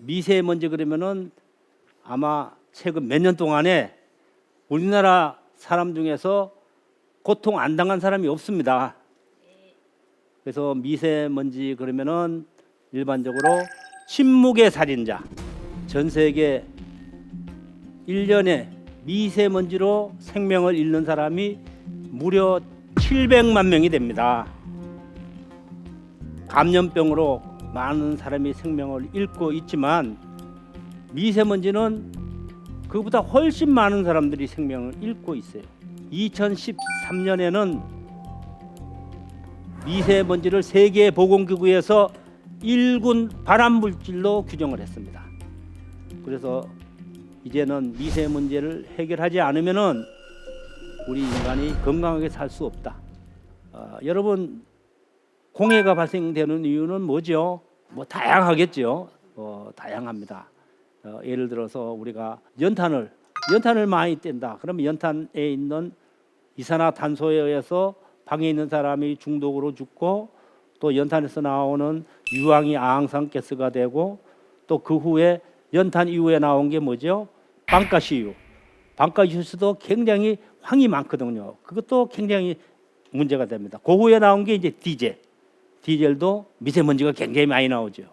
미세먼지 그러면은 아마 최근 몇 년 동안에 우리나라 사람 중에서 고통 안 당한 사람이 없습니다. 그래서 미세먼지 그러면은 일반적으로 침묵의 살인자, 전 세계 1년에 미세먼지로 생명을 잃는 사람이 무려 700만 명이 됩니다. 감염병으로 많은 사람이 생명을 잃고 있지만 미세먼지는 그보다 훨씬 많은 사람들이 생명을 잃고 있어요. 2013년에는 미세먼지를 세계보건기구에서 1군 발암물질로 규정을 했습니다. 그래서 이제는 미세먼지를 해결하지 않으면은 우리 인간이 건강하게 살 수 없다. 여러분, 공해가 발생되는 이유는 뭐죠? 뭐 다양하겠죠. 다양합니다. 예를 들어서 우리가 연탄을 많이 뗀다. 그러면 연탄에 있는 이산화탄소에 의해서 방에 있는 사람이 중독으로 죽고, 또 연탄에서 나오는 유황이 아항산가스가 되고, 또 그 후에 연탄 이후에 나온 게 뭐죠? 방가시유. 방가시유도 굉장히 황이 많거든요. 그것도 굉장히 문제가 됩니다. 그 후에 나온 게 이제 디젤. 디젤도 미세먼지가 굉장히 많이 나오죠.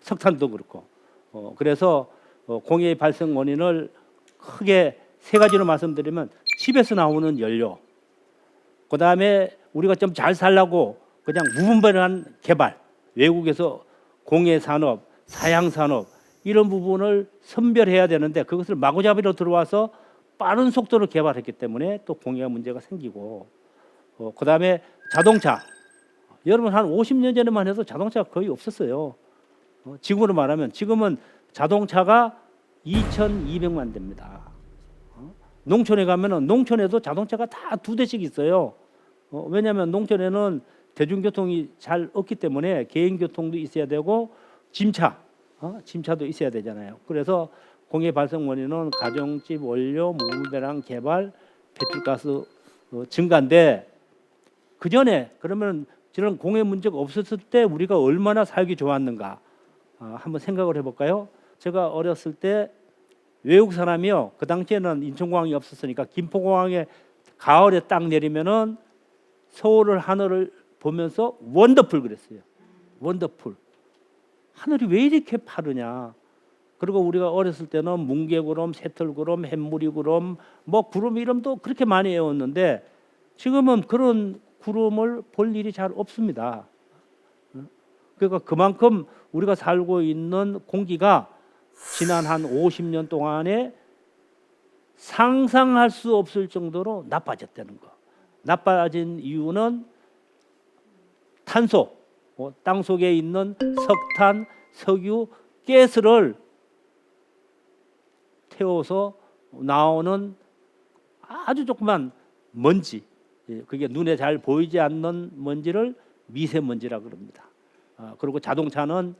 석탄도 그렇고. 그래서 공해 발생 원인을 크게 세 가지로 말씀드리면, 집에서 나오는 연료, 그 다음에 우리가 좀 잘 살라고 그냥 무분별한 개발, 외국에서 공해 산업, 사양 산업 이런 부분을 선별해야 되는데 그것을 마구잡이로 들어와서 빠른 속도로 개발했기 때문에 또 공해가 문제가 생기고, 그 다음에 자동차. 여러분, 한 50년 전에만 해도 자동차가 거의 없었어요. 지금으로 말하면 지금은 자동차가 2,200만 대입니다. 농촌에 가면은 농촌에도 자동차가 다 2대씩 있어요. 왜냐하면 농촌에는 대중교통이 잘 없기 때문에 개인교통도 있어야 되고 짐차도 있어야 되잖아요. 그래서 공해 발생 원인은 가정집 원료, 무분별한 개발, 배출가스 증가인데, 그 전에 그러면 저런 공해 문제가 없었을 때 우리가 얼마나 살기 좋았는가 한번 생각을 해볼까요? 제가 어렸을 때 외국 사람이요, 그 당시에는 인천공항이 없었으니까 김포공항에 가을에 딱 내리면은 서울을 하늘을 보면서 원더풀 그랬어요. 원더풀. 하늘이 왜 이렇게 파르냐. 그리고 우리가 어렸을 때는 뭉게구름, 새털구름, 햇무리구름, 뭐 구름 이름도 그렇게 많이 외웠는데 지금은 그런 구름을 볼 일이 잘 없습니다. 그러니까 그만큼 우리가 살고 있는 공기가 지난 한 50년 동안에 상상할 수 없을 정도로 나빠졌다는 거. 나빠진 이유는 탄소, 땅 속에 있는 석탄, 석유, 가스를 태워서 나오는 아주 조그만 먼지, 그게 눈에 잘 보이지 않는 먼지를 미세먼지라고 그럽니다. 그리고 자동차는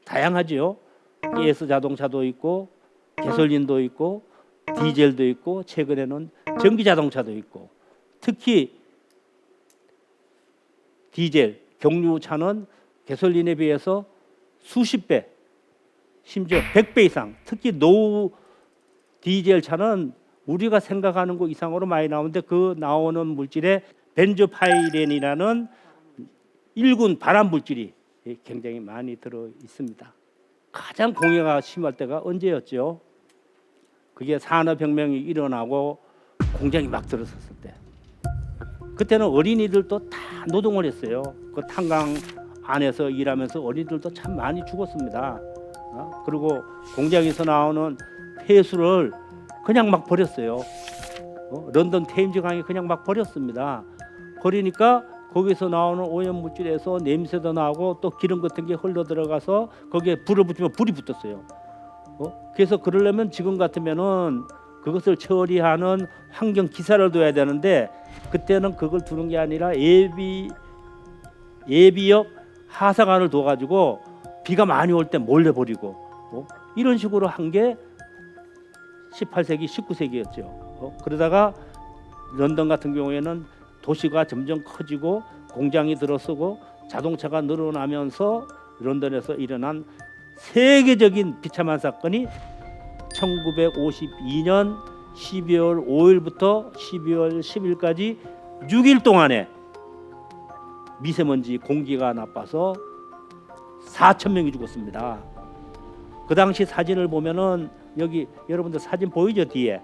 다양하지요. 가스 자동차도 있고 가솔린도 있고 디젤도 있고 최근에는 전기 자동차도 있고, 특히 디젤 경유차는 가솔린에 비해서 수십 배, 심지어 100배 이상, 특히 노후 디젤 차는 우리가 생각하는 것 이상으로 많이 나오는데 그 나오는 물질에 벤조파이렌이라는 1군 발암 물질이 굉장히 많이 들어 있습니다. 가장 공해가 심할 때가 언제였죠? 그게 산업혁명이 일어나고 공장이 막 들어섰을 때. 그때는 어린이들도 다 노동을 했어요. 그 탄광 안에서 일하면서 어린이들도 참 많이 죽었습니다. 그리고 공장에서 나오는 폐수를 그냥 막 버렸어요. 런던 테임즈 강에 그냥 막 버렸습니다. 버리니까 거기서 나오는 오염물질에서 냄새도 나고 또 기름 같은 게 흘러 들어가서 거기에 불을 붙이면 불이 붙었어요. 그래서 그러려면 지금 같으면은 그것을 처리하는 환경 기사를 둬야 되는데 그때는 그걸 두는 게 아니라 예비역 하사관을 둬가지고 비가 많이 올 때 몰래 버리고 이런 식으로 한 게 18세기, 19세기였죠. 그러다가 런던 같은 경우에는 도시가 점점 커지고 공장이 들어서고 자동차가 늘어나면서 런던에서 일어난 세계적인 비참한 사건이 1952년 12월 5일부터 12월 10일까지 6일 동안에 미세먼지 공기가 나빠서 4천 명이 죽었습니다. 그 당시 사진을 보면은 여기 여러분들 사진 보이죠 뒤에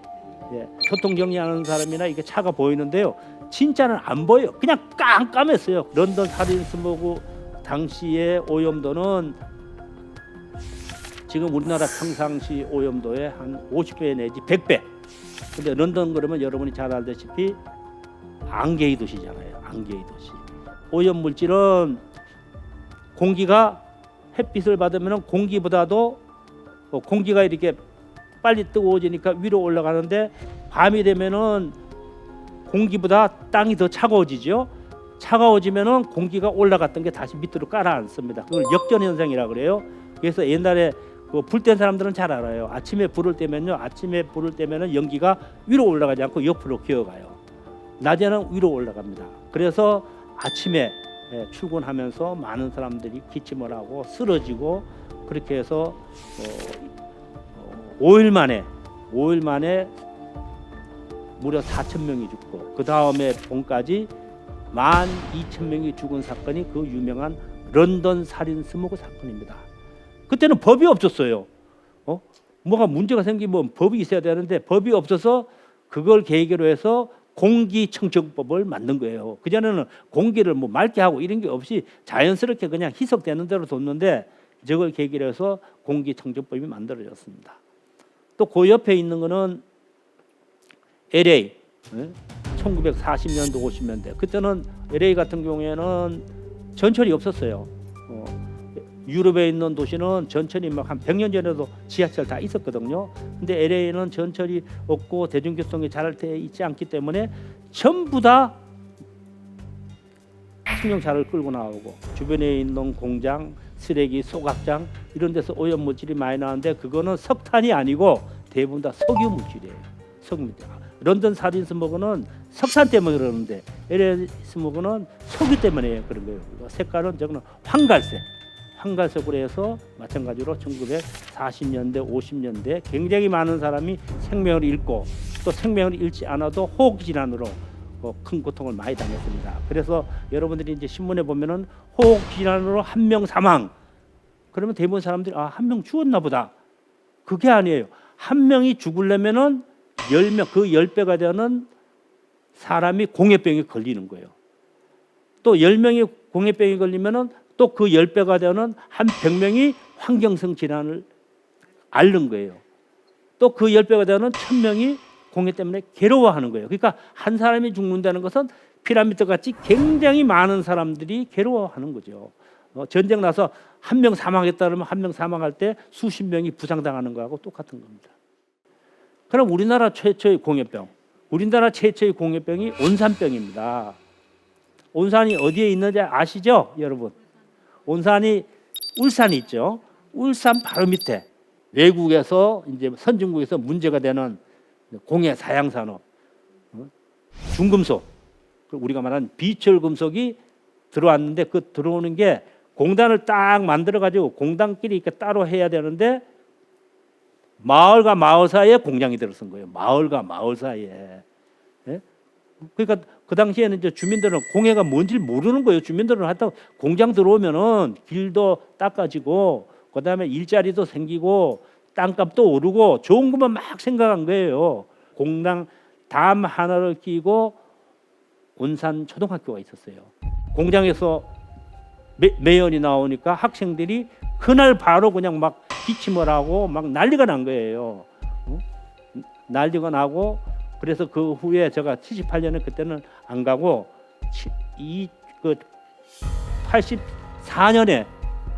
교통 정리하는 사람이나 이게 차가 보이는데요. 진짜는 안 보여요. 그냥 깜깜했어요. 런던 살인 스모그 당시의 오염도는 지금 우리나라 평상시 오염도의 한 50배 내지 100배. 근데 런던 그러면 여러분이 잘 알다시피 안개의 도시잖아요. 안개의 도시. 오염 물질은 공기가 햇빛을 받으면 공기보다도 공기가 이렇게 빨리 뜨거워지니까 위로 올라가는데 밤이 되면은 공기보다 땅이 더 차가워지죠. 차가워지면은 공기가 올라갔던 게 다시 밑으로 깔아앉습니다. 그걸 역전 현상이라 그래요. 그래서 옛날에 그 불 뗀 사람들은 잘 알아요. 아침에 불을 떼면요, 아침에 불을 떼면은 연기가 위로 올라가지 않고 옆으로 기어가요. 낮에는 위로 올라갑니다. 그래서 아침에 출근하면서 많은 사람들이 기침을 하고 쓰러지고 그렇게 해서 5일 만에 무려 4천 명이 죽고 그 다음에 봄까지 12,000명이 죽은 사건이 그 유명한 런던 살인 스모그 사건입니다. 그때는 법이 없었어요. 뭐가 문제가 생기면 법이 있어야 되는데 법이 없어서 그걸 계기로 해서 공기청정법을 만든 거예요. 그전에는 공기를 뭐 맑게 하고 이런 게 없이 자연스럽게 그냥 희석되는 대로 뒀는데 저걸 계기로 해서 공기청정법이 만들어졌습니다. 또 그 옆에 있는 거는 LA 1940년도 50년대 그때는 LA 같은 경우에는 전철이 없었어요. 유럽에 있는 도시는 전철이 막 한 100년 전에도 지하철 다 있었거든요. 근데 LA는 전철이 없고 대중교통이 잘 돼 있지 않기 때문에 전부 다 승용차를 끌고 나오고 주변에 있는 공장, 쓰레기, 소각장 이런 데서 오염 물질이 많이 나오는데 그거는 석탄이 아니고 대부분 다 석유 물질이에요. 석유. 런던 살인 스모그는 석탄 때문에 그러는데 LA 스모그는 석유 때문에 그런 거예요. 색깔은 저거는 황갈색으로 해서 마찬가지로 1940년대, 50년대 굉장히 많은 사람이 생명을 잃고 또 생명을 잃지 않아도 호흡기 질환으로 큰 고통을 많이 당했습니다. 그래서 여러분들이 이제 신문에 보면은 호흡기 질환으로 1명 사망. 그러면 대부분 사람들이 1명 죽었나 보다. 그게 아니에요. 1명이 죽으려면은 10명 그 10배가 되는 사람이 공해병에 걸리는 거예요. 또 10명이 공해병에 걸리면은 또 그 10배가 되는 한 100명이 환경성 질환을 앓는 거예요. 또 그 10배가 되는 1000명이 공해 때문에 괴로워하는 거예요. 그러니까 한 사람이 죽는다는 것은 피라미드 같이 굉장히 많은 사람들이 괴로워하는 거죠. 전쟁 나서 1명 사망했다 그러면 1명 사망할 때 수십 명이 부상당하는 거하고 똑같은 겁니다. 그럼 우리나라 최초의 공해병이 온산병입니다. 온산이 어디에 있는지 아시죠, 여러분? 온산이 울산이 있죠. 울산 바로 밑에 외국에서 이제 선진국에서 문제가 되는 공해 사양 산업, 중금속, 우리가 말하는 비철 금속이 들어왔는데 그 들어오는 게 공단을 딱 만들어 가지고 공단끼리 이렇게 따로 해야 되는데 마을과 마을 사이에 공장이 들어선 거예요. 마을과 마을 사이에. 예? 그러니까 그 당시에는 이제 주민들은 공해가 뭔지 모르는 거예요. 주민들은 하여튼 공장 들어오면은 길도 닦아지고 그다음에 일자리도 생기고 땅값도 오르고 좋은 것만 막 생각한 거예요. 공장 담 하나를 끼고 온산 초등학교가 있었어요. 공장에서 매연이 나오니까 학생들이 그날 바로 그냥 막 기침을 하고 막 난리가 난 거예요. 난리가 나고 그래서 그 후에 제가 78년에 그때는 안 가고 84년에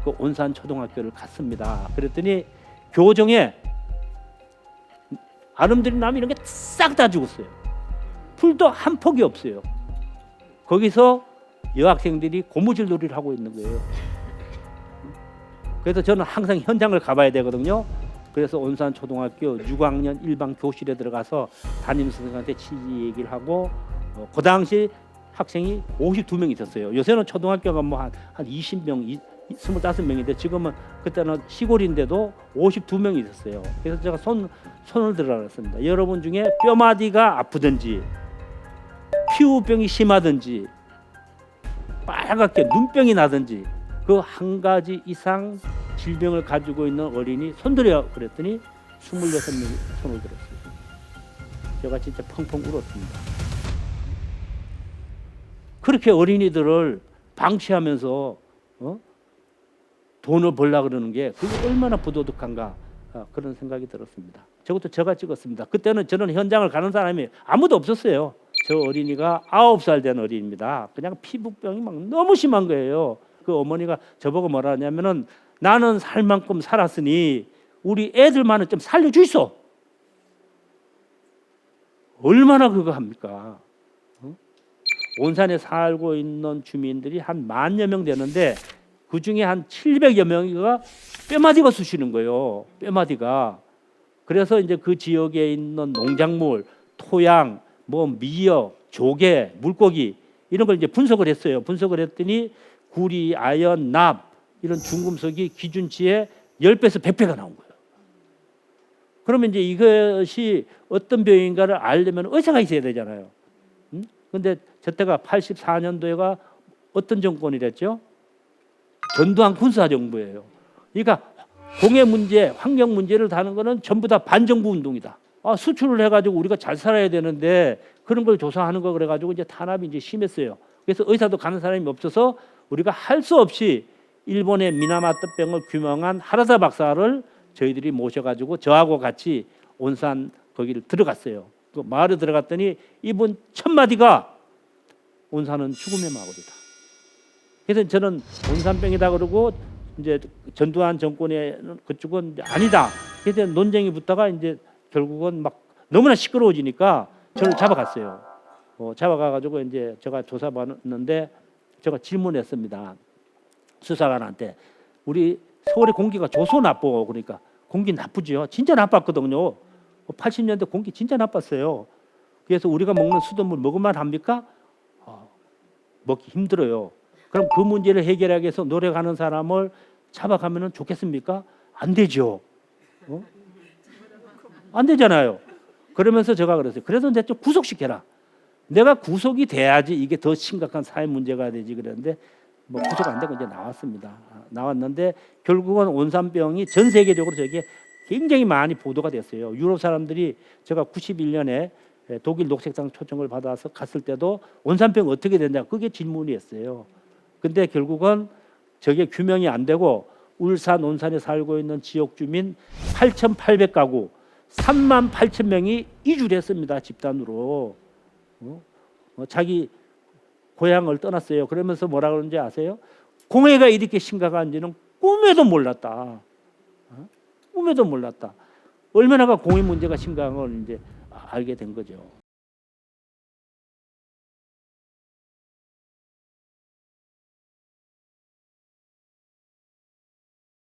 그 온산 초등학교를 갔습니다. 그랬더니 교정에 아름드리 나무 이런 게 싹 다 죽었어요. 풀도 한 폭이 없어요. 거기서 여학생들이 고무줄 놀이를 하고 있는 거예요. 그래서 저는 항상 현장을 가봐야 되거든요. 그래서 온산 초등학교 6학년 일반 교실에 들어가서 담임 선생님한테 취지 얘기를 하고 그 당시 학생이 52명 있었어요. 요새는 초등학교가 뭐 한 20명 25명인데 지금은 그때는 시골인데도 52명이 있었어요. 그래서 제가 손을 들어놨습니다. 여러분 중에 뼈마디가 아프든지 피부병이 심하든지 빨갛게 눈병이 나든지 그 한 가지 이상 질병을 가지고 있는 어린이 손들여 그랬더니 26명이 손을 들었어요. 제가 진짜 펑펑 울었습니다. 그렇게 어린이들을 방치하면서 돈을 벌려고 그러는 게 그게 얼마나 부도덕한가 그런 생각이 들었습니다. 저것도 제가 찍었습니다. 그때는 저는 현장을 가는 사람이 아무도 없었어요. 저 어린이가 9살 된 어린이입니다. 그냥 피부병이 막 너무 심한 거예요. 그 어머니가 저보고 뭐라 하냐면은 나는 살 만큼 살았으니 우리 애들만은 좀 살려주이소. 얼마나 그거 합니까? 온산에 살고 있는 주민들이 한 10,000여 명 되는데 그 중에 한 700여 명이가 뼈마디가 쑤시는 거예요. 뼈마디가. 그래서 이제 그 지역에 있는 농작물, 토양, 뭐 미역, 조개, 물고기 이런 걸 이제 분석을 했어요. 분석을 했더니 구리, 아연, 납 이런 중금속이 기준치의 10배에서 100배가 나온 거예요. 그러면 이제 이것이 어떤 병인가를 알려면 의사가 있어야 되잖아요. 근데 저때가 84년도에가 어떤 정권이랬죠? 전두환 군사정부예요. 그러니까 공해 문제, 환경 문제를 다는 거는 전부 다 반정부 운동이다. 수출을 해가지고 우리가 잘 살아야 되는데 그런 걸 조사하는 거 그래가지고 이제 탄압이 이제 심했어요. 그래서 의사도 가는 사람이 없어서 우리가 할 수 없이 일본의 미나마트병을 규명한 하라다 박사를 저희들이 모셔가지고 저하고 같이 온산 거기를 들어갔어요. 그 마을에 들어갔더니 이분 첫 마디가 온산은 죽음의 마을이다. 그래서 저는 온산병이다 그러고 이제 전두환 정권에는 그쪽은 아니다. 그래서 논쟁이 붙다가 이제 결국은 막 너무나 시끄러워지니까 저를 잡아갔어요. 잡아가가지고 이제 제가 조사받았는데 제가 질문했습니다. 수사관한테 우리 서울의 공기가 좋소 나쁘고 그러니까 공기 나쁘죠. 진짜 나빴거든요. 80년대 공기 진짜 나빴어요. 그래서 우리가 먹는 수돗물 먹을만 합니까? 먹기 힘들어요. 그럼 그 문제를 해결하기 위해서 노력하는 사람을 잡아가면 좋겠습니까? 안 되죠. 안 되잖아요. 그러면서 제가 그랬어요. 그래서 이제 좀 구속시켜라. 내가 구속이 돼야지 이게 더 심각한 사회 문제가 되지 그랬는데 뭐 구속 안 되고 이제 나왔습니다. 나왔는데 결국은 온산병이 전 세계적으로 저게 굉장히 많이 보도가 됐어요. 유럽 사람들이 제가 91년에 독일 녹색당 초청을 받아서 갔을 때도 온산병 어떻게 됐냐 그게 질문이었어요. 근데 결국은 저게 규명이 안 되고 울산 온산에 살고 있는 지역 주민 8,800가구 38,000명이 이주를 했습니다. 집단으로. 자기 고향을 떠났어요. 그러면서 뭐라 그러는지 아세요? 공해가 이렇게 심각한지는 꿈에도 몰랐다. 꿈에도 몰랐다. 얼마나가 공해 문제가 심각한 걸 이제 알게 된 거죠.